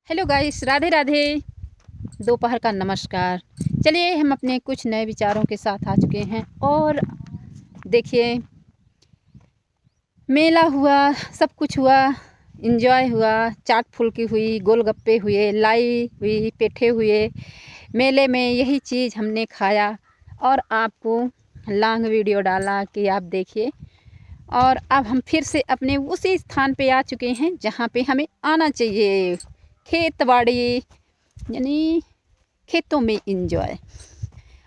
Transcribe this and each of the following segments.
Hello guys, Radhe Radhe. दोपहर का नमस्कार। चलिए हम अपने कुछ नए विचारों के साथ आ चुके हैं। और देखिए, मेला हुआ, सब कुछ हुआ, एंजॉय हुआ, चाट फुल्की हुई, गोलगप्पे हुए, लाई हुई, पेठे हुए। मेले में यही चीज़ हमने खाया और आपको लॉन्ग वीडियो डाला कि आप देखिए। और अब हम फिर से अपने उसी स्थान पे आ चुके हैं जहाँ पे हमें आना चाहिए, खेत बाड़ी, यानी खेतों में इंजॉय।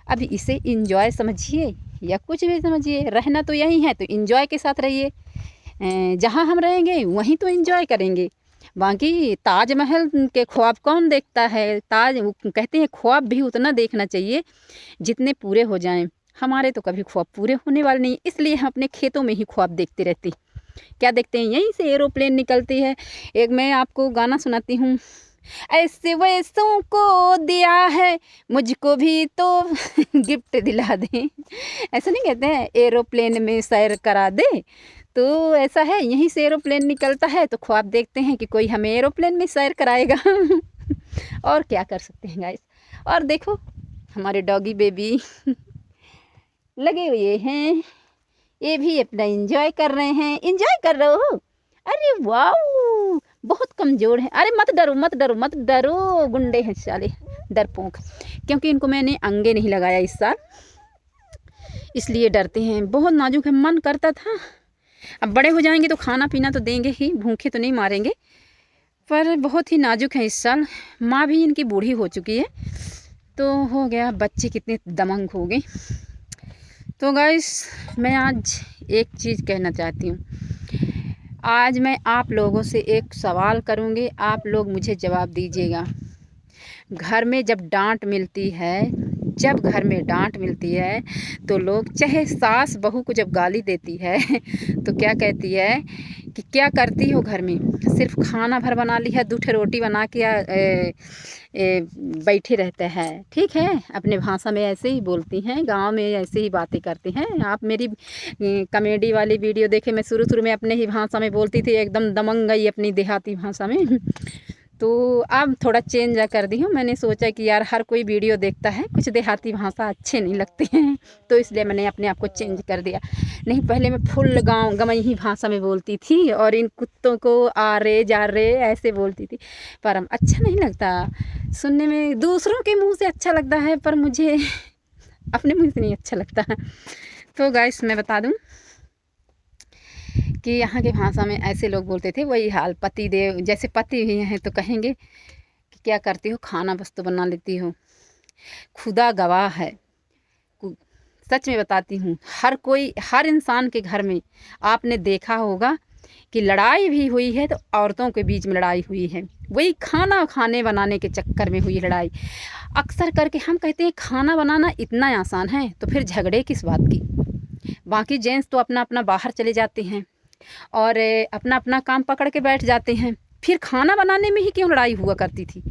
अभी इसे इंजॉय समझिए या कुछ भी समझिए, रहना तो यही है तो इंजॉय के साथ रहिए। जहाँ हम रहेंगे वहीं तो इंजॉय करेंगे। बाकी ताजमहल के ख्वाब कौन देखता है? कहते हैं ख्वाब भी उतना देखना चाहिए जितने पूरे हो जाएं। हमारे तो कभी ख्वाब पूरे होने वाले नहीं, इसलिए हम अपने खेतों में ही ख्वाब देखते रहते। क्या देखते हैं? यहीं से एरोप्लेन निकलती है। एक मैं आपको गाना सुनाती हूँ। ऐसे वैसों को दिया है, मुझको भी तो गिफ्ट दिला दे। ऐसा नहीं कहते हैं एरोप्लेन में सैर करा दे? तो ऐसा है, यहीं से एरोप्लेन निकलता है तो ख्वाब देखते हैं कि कोई हमें एरोप्लेन में सैर कराएगा। और क्या कर सकते हैं गाइस। और देखो, हमारे डॉगी बेबी लगे हुए हैं, ये भी अपना एंजॉय कर रहे हैं। एंजॉय कर रहे हो? अरे वाह, बहुत कमज़ोर है। अरे मत डरो मत डरो मत डरो, गुंडे हैं साले, डरपोक। क्योंकि इनको मैंने अंगे नहीं लगाया इस साल, इसलिए डरते हैं। बहुत नाजुक है, मन करता था। अब बड़े हो जाएंगे तो खाना पीना तो देंगे ही, भूखे तो नहीं मारेंगे। पर बहुत ही नाजुक है इस साल। माँ भी इनकी बूढ़ी हो चुकी है, तो हो गया बच्चे कितने दमंग हो गए। तो गाइस, मैं आज एक चीज़ कहना चाहती हूँ। आज मैं आप लोगों से एक सवाल करूँगी, आप लोग मुझे जवाब दीजिएगा। घर में जब डांट मिलती है, जब घर में डांट मिलती है तो लोग, चाहे सास बहू को जब गाली देती है तो क्या कहती है कि क्या करती हो घर में? सिर्फ खाना भर बना लिया, 2 रोटी बना के बैठे रहते हैं। ठीक है, अपने भाषा में ऐसे ही बोलती हैं, गांव में ऐसे ही बातें करती हैं। आप मेरी कॉमेडी वाली वीडियो देखे, मैं शुरू में अपने ही भाषा में बोलती थी, एकदम दमंग गई अपनी देहाती भाषा में। तो अब थोड़ा चेंज कर दी हूँ। मैंने सोचा कि यार हर कोई वीडियो देखता है, कुछ देहाती भाषा अच्छे नहीं लगते हैं, तो इसलिए मैंने अपने आप को चेंज कर दिया। नहीं, पहले मैं फुल गाँव गंवई ही भाषा में बोलती थी और इन कुत्तों को आ रे जा रे ऐसे बोलती थी। पर अब अच्छा नहीं लगता सुनने में। दूसरों के मुंह से अच्छा लगता है, पर मुझे अपने मुंह से नहीं अच्छा लगता। तो गाइस, मैं बता दूं कि यहाँ की भाषा में ऐसे लोग बोलते थे, वही हाल पति देव, जैसे पति भी हैं तो कहेंगे कि क्या करती हो, खाना बस तो बना लेती हो। खुदा गवाह है, सच में बताती हूँ, हर इंसान के घर में आपने देखा होगा कि लड़ाई भी हुई है तो औरतों के बीच में लड़ाई हुई है। वही खाना खाने बनाने के चक्कर में हुई लड़ाई। अक्सर करके हम कहते हैं खाना बनाना इतना आसान है, तो फिर झगड़े किस बात की? बाकी जेंट्स तो अपना अपना बाहर चले जाते हैं और अपना अपना काम पकड़ के बैठ जाते हैं। फिर खाना बनाने में ही क्यों लड़ाई हुआ करती थी?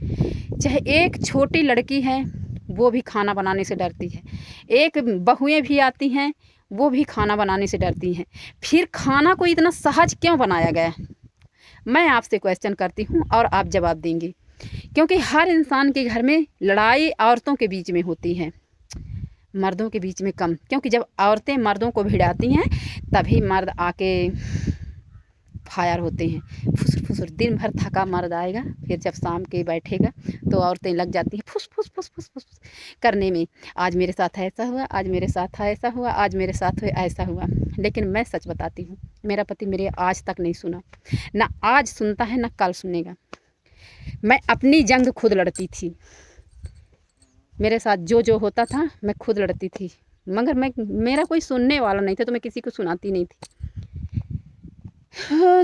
चाहे एक छोटी लड़की है, वो भी खाना बनाने से डरती है। एक बहुएं भी आती हैं, वो भी खाना बनाने से डरती हैं। फिर खाना को इतना सहज क्यों बनाया गया? मैं आपसे क्वेश्चन करती हूँ और आप जवाब देंगे। क्योंकि हर इंसान के घर में लड़ाई औरतों के बीच में होती है, मर्दों के बीच में कम। क्योंकि जब औरतें मर्दों को भिड़ाती हैं तभी मर्द आके फायर होते हैं। फुसुर फुसुर दिन भर थका मर्द आएगा, फिर जब शाम के बैठेगा तो औरतें लग जाती हैं फुस फुस फुस फुस फुस करने में। आज मेरे साथ ऐसा हुआ, आज मेरे साथ ऐसा हुआ, आज मेरे साथ ऐसा हुआ। लेकिन मैं सच बताती हूँ, मेरा पति मेरे आज तक नहीं सुना, ना आज सुनता है ना कल सुनेगा। मैं अपनी जंग खुद लड़ती थी, मेरे साथ जो जो होता था मैं खुद लड़ती थी। मगर मेरा कोई सुनने वाला नहीं था, तो मैं किसी को सुनाती नहीं थी।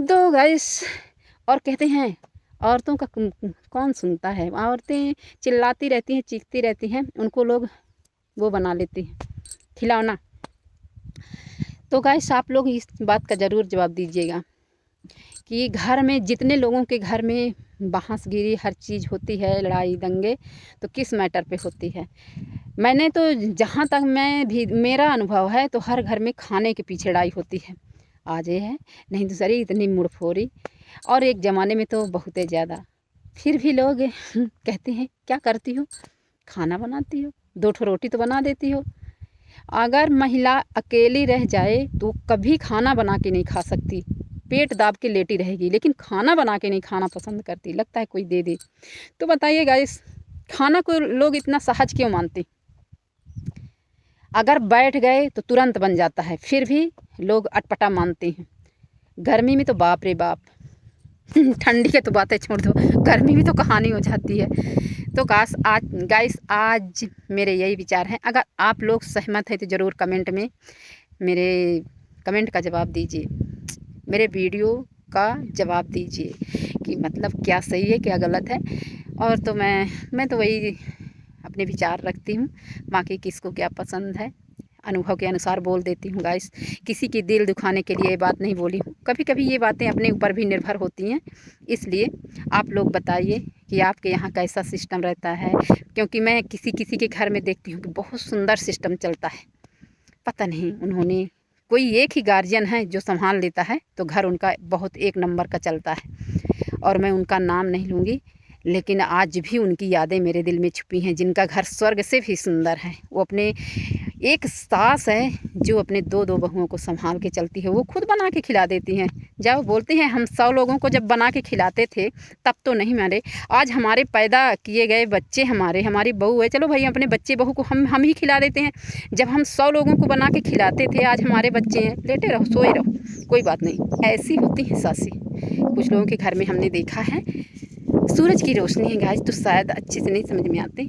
तो गाइस, और कहते हैं औरतों का कौन सुनता है? औरतें चिल्लाती रहती हैं, चीखती रहती हैं, उनको लोग वो बना लेती हैं खिलौना। तो गाइस, आप लोग इस बात का ज़रूर जवाब दीजिएगा कि घर में जितने लोगों के घर में बहसगिरी हर चीज़ होती है, लड़ाई दंगे, तो किस मैटर पे होती है? मैंने तो, जहाँ तक मैं भी मेरा अनुभव है, तो हर घर में खाने के पीछे लड़ाई होती है। आज ये है, नहीं दूसरी, इतनी मुड़फोरी। और एक ज़माने में तो बहुत ज़्यादा फिर भी लोग कहते हैं क्या करती हो, खाना बनाती हो, 2 ठो रोटी तो बना देती हो। अगर महिला अकेली रह जाए तो कभी खाना बना के नहीं खा सकती, पेट दाब के लेटी रहेगी, लेकिन खाना बना के नहीं खाना पसंद करती, लगता है कोई दे दे। तो बताइए गाइस, खाना को लोग इतना सहज क्यों मानते? अगर बैठ गए तो तुरंत बन जाता है, फिर भी लोग अटपटा मानते हैं। गर्मी में तो बाप रे बाप ठंडी के तो बातें छोड़ दो, गर्मी में तो कहानी हो जाती है। तो आज मेरे यही विचार हैं। अगर आप लोग सहमत हैं तो ज़रूर कमेंट में मेरे कमेंट का जवाब दीजिए, मेरे वीडियो का जवाब दीजिए कि मतलब क्या सही है क्या गलत है। और तो मैं तो वही अपने विचार रखती हूँ, बाकी किसको क्या पसंद है अनुभव के अनुसार बोल देती हूँ गाइस। किसी की दिल दुखाने के लिए ये बात नहीं बोली हूँ। कभी कभी ये बातें अपने ऊपर भी निर्भर होती हैं, इसलिए आप लोग बताइए कि आपके यहाँ कैसा सिस्टम रहता है। क्योंकि मैं किसी किसी के घर में देखती हूँ कि बहुत सुंदर सिस्टम चलता है, पता नहीं उन्होंने कोई एक ही गार्जियन है जो संभाल लेता है तो घर उनका बहुत एक नंबर का चलता है। और मैं उनका नाम नहीं लूँगी, लेकिन आज भी उनकी यादें मेरे दिल में छुपी हैं, जिनका घर स्वर्ग से भी सुंदर है। वो अपने एक सास है जो अपने 2-2 बहुओं को संभाल के चलती है, वो खुद बना के खिला देती हैं। जब बोलते हैं हम 100 लोगों को जब बना के खिलाते थे तब तो नहीं मारे, आज हमारे पैदा किए गए बच्चे हमारी बहू है, चलो भाई अपने बच्चे बहू को हम ही खिला देते हैं। जब हम 100 लोगों को बना के खिलाते थे, आज हमारे बच्चे हैं, लेटे रहो सोए रहो, कोई बात नहीं। ऐसी होती हैं सासें। कुछ लोगों के घर में हमने देखा है, सूरज की रोशनी है गाइस तो शायद अच्छे से नहीं समझ में आते।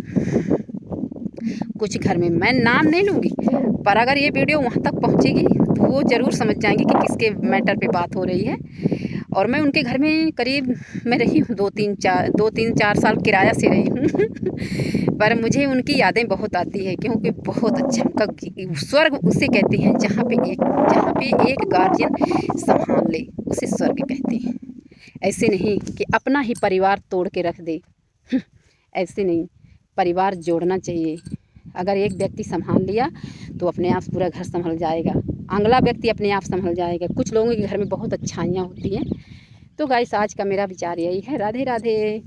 कुछ घर में मैं नाम नहीं लूँगी, पर अगर ये वीडियो वहाँ तक पहुँचेगी तो वो ज़रूर समझ जाएंगे कि किसके मैटर पे बात हो रही है। और मैं उनके घर में करीब मैं रही हूँ 2-3-4 साल किराया से रही हूँ पर मुझे उनकी यादें बहुत आती है, क्योंकि बहुत अच्छा उनका स्वर्ग उसे कहते हैं जहाँ पे एक गार्जियन संभाल ले, उसे स्वर्ग कहते हैं। ऐसे नहीं कि अपना ही परिवार तोड़ के रख दे ऐसे नहीं, परिवार जोड़ना चाहिए। अगर एक व्यक्ति संभाल लिया तो अपने आप पूरा घर संभल जाएगा, अगला व्यक्ति अपने आप संभल जाएगा। कुछ लोगों के घर में बहुत अच्छाइयाँ होती हैं। तो गाइस आज का मेरा विचार यही है। राधे राधे।